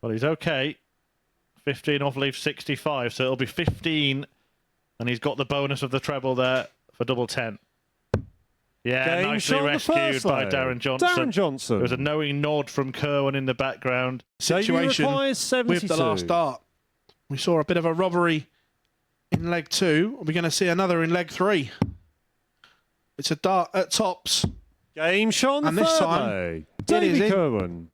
Well, he's okay. 15 off leave 65, so it'll be 15, and he's got the bonus of the treble there for double 10. Yeah, Game nicely rescued by Darren Johnson. Darren Johnson. There was a knowing nod from Kerwin in the background. Situation with the last dart. We saw a bit of a robbery in leg 2. Are we going to see another in leg 3? It's a dart at tops. Game shot on the this third time, leg. it is in. Kerwin.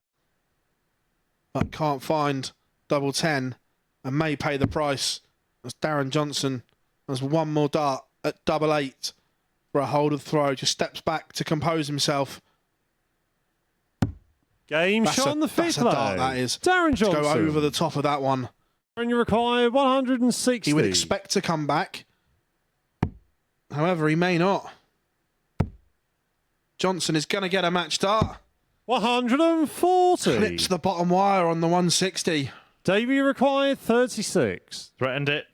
But can't find double 10 and may pay the price as Darren Johnson has one more dart at double 8 for a hold of throw. Just steps back to compose himself. Game shot on the fifth leg. That's a dart, that is. Darren Johnson. Let's go over the top of that one. And you require 160. He would expect to come back. However, he may not. Johnson is going to get a match dart. 140. Clips the bottom wire on the 160. Davey required 36. Threatened it.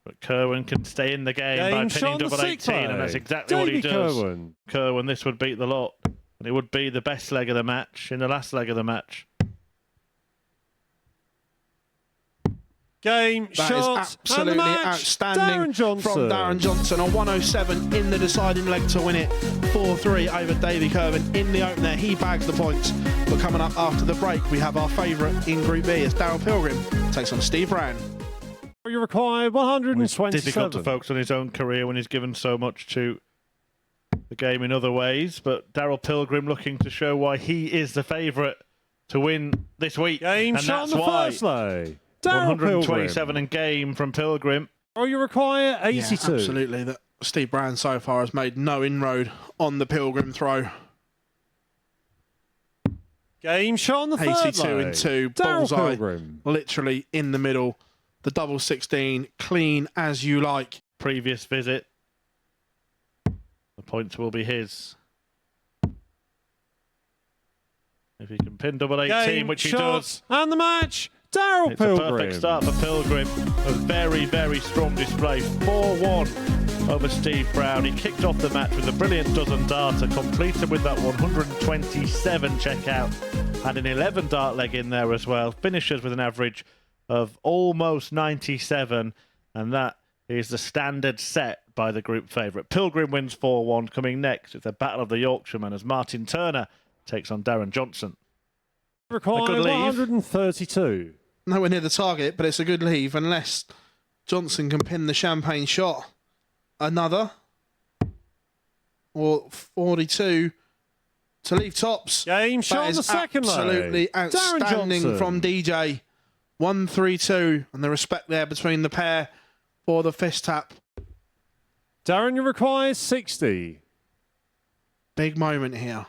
But Kerwin can stay in the game by pinning double 18, and that's exactly what he does. Kerwin, this would beat the lot. And it would be the best leg of the match in the last leg of the match. Game that shot is absolutely outstanding from Darren Johnson. A 107 in the deciding leg to win it. 4-3 over Davey Kerwin in the opener. He bags the points. But coming up after the break, we have our favourite in Group B as Darryl Pilgrim takes on Steve Brown. You require 127. It's difficult to focus on his own career when he's given so much to the game in other ways. But Darryl Pilgrim looking to show why he is the favourite to win this week. Game and shot that's on the why. first leg. 127 in game from Pilgrim. Oh, you require 82. Yeah, absolutely. That Steve Brown so far has made no inroad on the Pilgrim throw. Game shot on the third 82 leg. in 2. Bullseye. Literally in the middle. The double 16. Clean as you like. Previous visit. The points will be his. If he can pin double 18, which he does. And the match. Darryl Pilgrim. It's a perfect start for Pilgrim. A very, very strong display. 4-1 over Steve Brown. He kicked off the match with a brilliant dozen darter, completed with that 127 checkout. Had an 11 dart leg in there as well. Finishes with an average of almost 97. And that is the standard set by the group favourite. Pilgrim wins 4-1. Coming next, it's the Battle of the Yorkshiremen as Martin Turner takes on Darren Johnson. Required 132. Nowhere near the target, but it's a good leave unless Johnson can pin the champagne shot. Another. Or 42 to leave tops. Game shot on the second leg. Absolutely outstanding from DJ. 1-3-2, and the respect there between the pair for the fist tap. Darren, you require 60. Big moment here.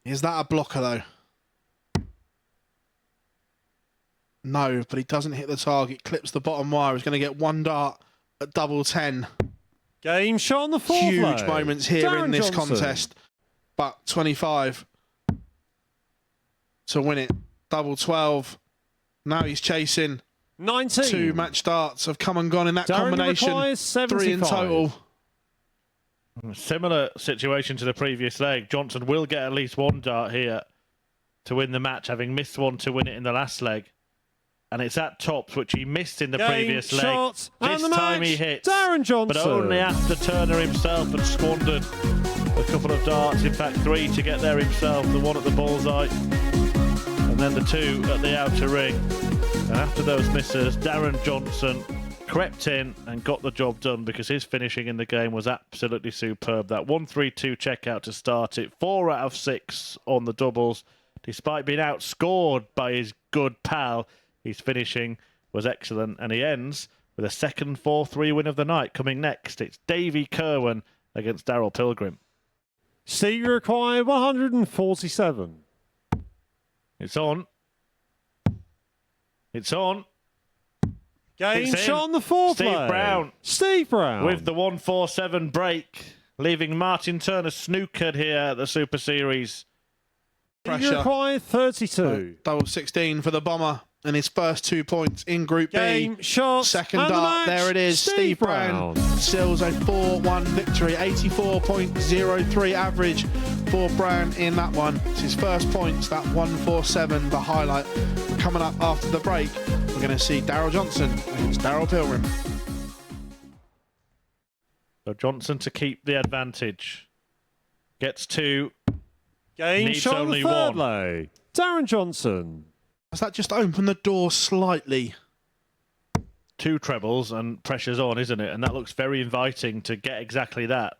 Is that a blocker, though? No, but he doesn't hit the target. Clips the bottom wire. He's going to get one dart at double 10. Game shot on the fourth leg. Huge moments here Darren in this Johnson. contest. But 25 to win it. Double 12. Now he's chasing. 19. 2 match darts have come and gone in that Darren combination. 3 in total. Similar situation to the previous leg. Johnson will get at least one dart here to win the match, having missed one to win it in the last leg. And it's at tops, which he missed in the previous leg. This time he hits, Darren Johnson. but only after Turner himself had squandered a couple of darts. In fact, 3 to get there himself. The one at the bullseye, and then the 2 at the outer ring. And after those misses, Darren Johnson crept in and got the job done because his finishing in the game was absolutely superb. That 1-3-2 checkout to start it. 4 out of 6 on the doubles. Despite being outscored by his good pal, his finishing was excellent. And he ends with a second 4-3 win of the night. Coming next, it's Davey Kerwin against Darryl Pilgrim. Steve required 147. It's on. It's on. Game shot on the fourth leg. Brown. Steve Brown. With the 147 break, leaving Martin Turner snookered here at the Super Series. Pressure. You require 32. Double 16 for the bomber. and his first 2 points in Group Game, B. shot, Second and the dart, match, there it is. Steve Brown seals a 4-1 victory, 84.03 average for Brown in that one. It's his first points, that 147, the highlight. Coming up after the break, we're going to see Daryl Johnson against Daryl Pilgrim. So Johnson to keep the advantage. Gets 2. Game, needs shot, only the third 1. lay. Darren Johnson. Does that just open the door slightly? 2 trebles and pressure's on, isn't it? And that looks very inviting to get exactly that.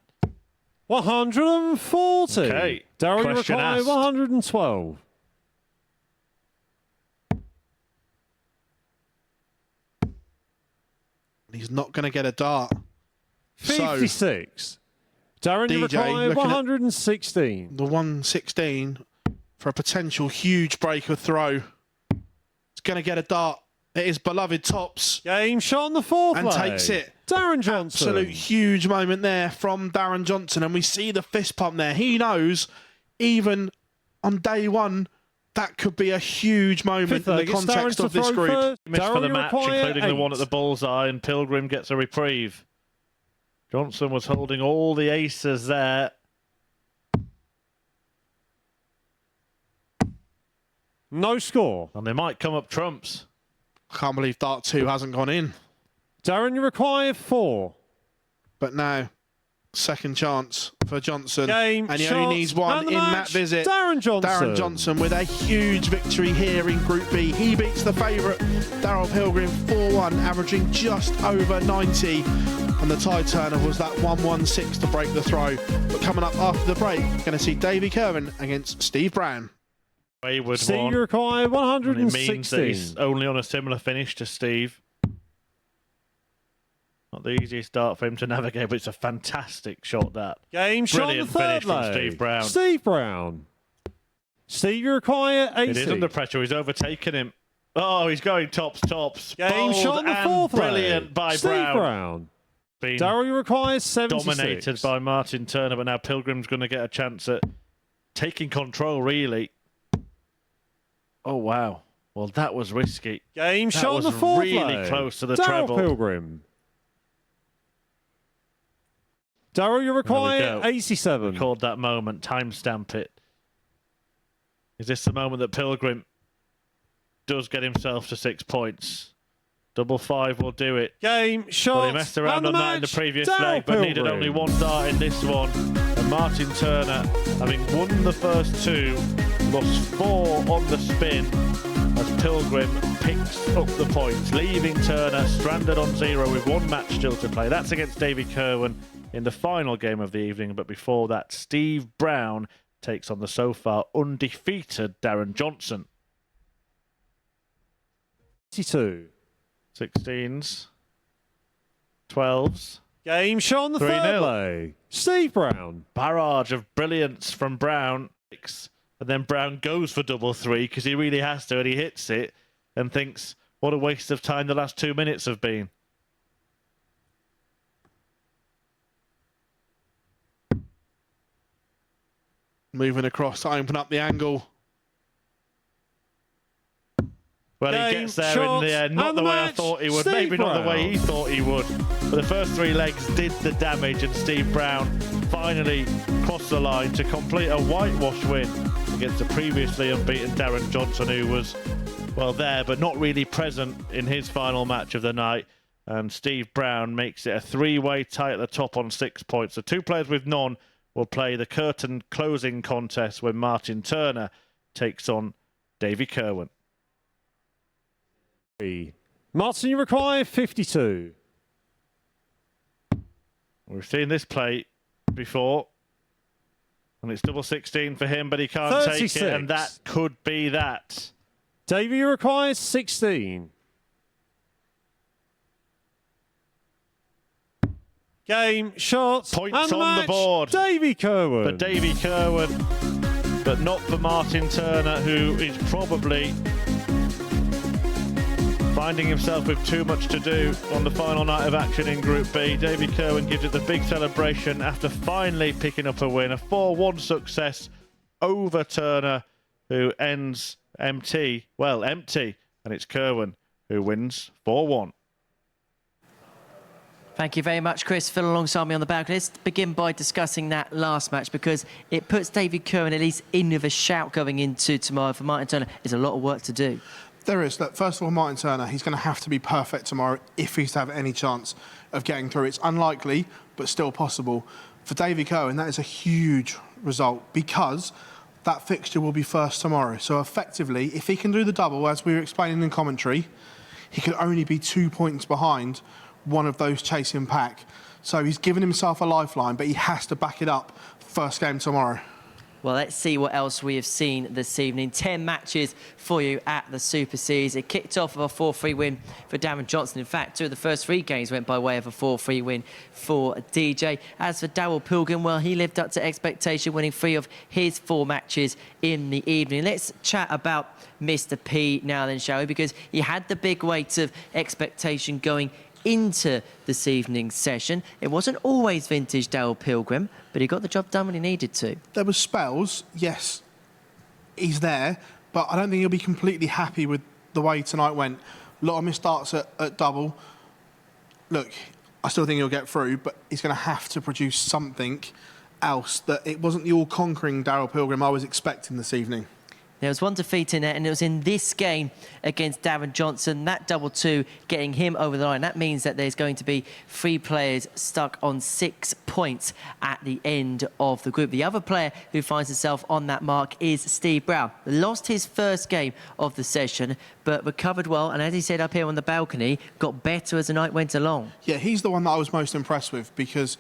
140. Okay. Daryl, you Question require asked. 112. He's not going to get a dart. 56. Darren, you DJ, require looking at 116. The 116 for a potential huge breaker throw. It's going to get a dart. It is beloved Tops. Game shot on the fourth And lay. takes it. Darren Johnson. Absolute huge moment there from Darren Johnson. And we see the fist pump there. He knows even on day one, that could be a huge moment in the context of this group. Missed for the you match, require including the 8. one at the bullseye, and Pilgrim gets a reprieve. Johnson was holding all the aces there. No score. And they might come up trumps. I can't believe dart 2 hasn't gone in. Darren, you require 4. But now, second chance for Johnson. Game, and he shot, only needs 1 and the in that match. visit. Darren Johnson. Darren Johnson with a huge victory here in Group B. He beats the favourite, Daryl Pilgrim, 4-1, averaging just over 90. And the tie turner was that 116 to break the throw. But coming up after the break, going to see Davey Kerwin against Steve Brown. Wayward Steve, one. you require And it means that 116. he's only on a similar finish to Steve. Not the easiest start for him to navigate, but it's a fantastic shot, that. Game shot on the Brilliant third finish from lay. Steve Brown. Steve Brown. Steve, you require 80. It is under pressure. He's overtaken him. Oh, he's going tops. Game Bold shot on the and fourth brilliant lay. by Steve Brown. Brown. Been Daryl, you require 76. dominated by Martin Turner, but now Pilgrim's going to get a chance at taking control, really. Oh, wow. Well, that was risky. Game That shot on was the fourth really lay. close to the Daryl treble. Pilgrim. Daryl, you require go. 87. Record that moment, timestamp it. Is this the moment that Pilgrim does get himself to 6 points? Double 5 will do it. Game shot. Well, he messed around on that in the previous leg, but needed only 1 dart in this one. And Martin Turner, having won the first 2, lost 4 on the spin as Pilgrim picks up the points, leaving Turner stranded on 0 with 1 match still to play. That's against Davey Kerwin in the final game of the evening, but before that, Steve Brown takes on the so far undefeated Darren Johnson. 82. 16s, 12s. Game shot on the third 3-0. lay. Steve Brown. Barrage of brilliance from Brown. And then Brown goes for double 3 because he really has to, and he hits it and thinks, what a waste of time the last 2 minutes have been. Moving across to open up the angle. Well, Game, he gets there shot, in the end. Not and the the way I match, thought he would. Steve Maybe not the way Brown. he thought he would. But the first 3 legs did the damage, and Steve Brown finally crossed the line to complete a whitewash win against the previously unbeaten Darren Johnson, who was, well, there, but not really present in his final match of the night. And Steve Brown makes it a 3-way tie at the top on 6 points. The 2 players with none will play the curtain closing contest when Martin Turner takes on Davey Kerwin. Martin, you require 52. We've seen this play before. And it's double 16 for him, but he can't 36. take it. And that could be that. Davey, you require 16. Game, shots, Points and the on the match, board. Davey Kerwin. For Davey Kerwin, but not for Martin Turner, who is probably finding himself with too much to do on the final night of action in Group B. Davey Kerwin gives it the big celebration after finally picking up a win. A 4-1 success over Turner, who ends empty and it's Kerwin who wins 4-1. Thank you very much, Chris. Phil alongside me on the balcony. Let's begin by discussing that last match because it puts David Kerwin at least in with a shout going into tomorrow. For Martin Turner, there's a lot of work to do. There is. Look, first of all, Martin Turner, he's going to have to be perfect tomorrow if he's to have any chance of getting through. It's unlikely, but still possible. For David Kerwin, that is a huge result because that fixture will be first tomorrow. So effectively, if he can do the double, as we were explaining in commentary, he could only be 2 points behind one of those chasing pack. So he's given himself a lifeline, but he has to back it up first game tomorrow. Well, let's see what else we have seen this evening. 10 matches for you at the Super Series. It kicked off with a 4-3 win for Darren Johnson. In fact, 2 of the first 3 games went by way of a 4-3 win for DJ. As for Daryl Pilgrim, well, he lived up to expectation, winning 3 of his 4 matches in the evening. Let's chat about Mr. P now then, shall we? Because he had the big weight of expectation going into this evening's session. It wasn't always vintage Daryl Pilgrim, but he got the job done when he needed to. There were spells, yes, he's there, but I don't think he'll be completely happy with the way tonight went. A lot of missed starts at double. Look, I still think he'll get through, but he's going to have to produce something else. That it wasn't the all-conquering Daryl Pilgrim I was expecting this evening. There was 1 defeat in there, and it was in this game against Darren Johnson, that double 2 getting him over the line. That means that there's going to be 3 players stuck on 6 points at the end of the group. The other player who finds himself on that mark is Steve Brown. Lost his first game of the session, but recovered well, and as he said up here on the balcony, got better as the night went along. Yeah, he's the one that I was most impressed with because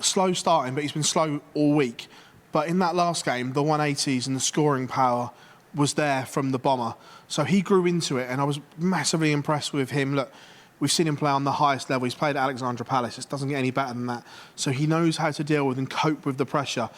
slow starting, but he's been slow all week. But in that last game, the 180s and the scoring power was there from the bomber. So he grew into it, and I was massively impressed with him. Look, we've seen him play on the highest level. He's played at Alexandra Palace. It doesn't get any better than that. So he knows how to deal with and cope with the pressure.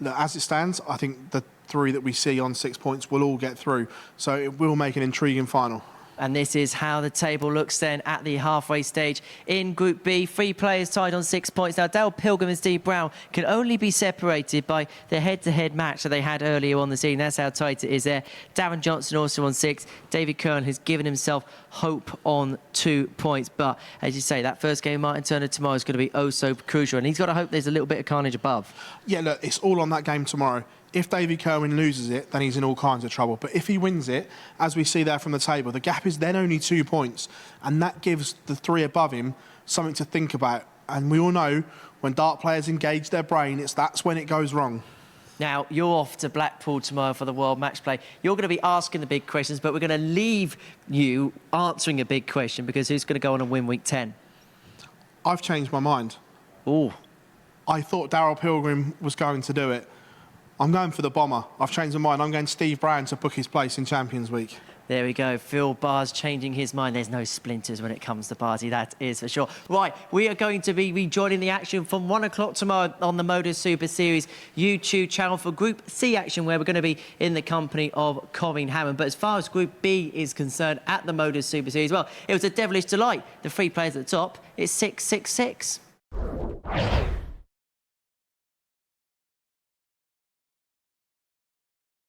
Look, as it stands, I think the 3 that we see on 6 points will all get through. So it will make an intriguing final. And this is how the table looks then at the halfway stage. In Group B, 3 players tied on 6 points. Now, Daryl Pilgrim and Steve Brown can only be separated by the head-to-head match that they had earlier on the season. That's how tight it is there. Darren Johnson also on 6. David Kerwin has given himself hope on 2 points. But, as you say, that first game, Martin Turner, tomorrow is going to be oh so crucial. And he's got to hope there's a little bit of carnage above. Yeah, look, it's all on that game tomorrow. If David Kerwin loses it, then he's in all kinds of trouble. But if he wins it, as we see there from the table, the gap is then only 2 points. And that gives the 3 above him something to think about. And we all know when dart players engage their brain, that's when it goes wrong. Now, you're off to Blackpool tomorrow for the World Match Play. You're going to be asking the big questions, but we're going to leave you answering a big question because who's going to go on and win Week 10? I've changed my mind. Oh. I thought Daryl Pilgrim was going to do it. I'm going for the bomber. I've changed my mind. I'm going Steve Brown to book his place in Champions Week. There we go. Phil Barrs changing his mind. There's no splinters when it comes to Barsy, that is for sure. Right, we are going to be rejoining the action from 1 o'clock tomorrow on the Motor Super Series YouTube channel for Group C action, where we're going to be in the company of Colin Hammond. But as far as Group B is concerned at the Motor Super Series, well, it was a devilish delight. The 3 players at the top, it's 6-6-6.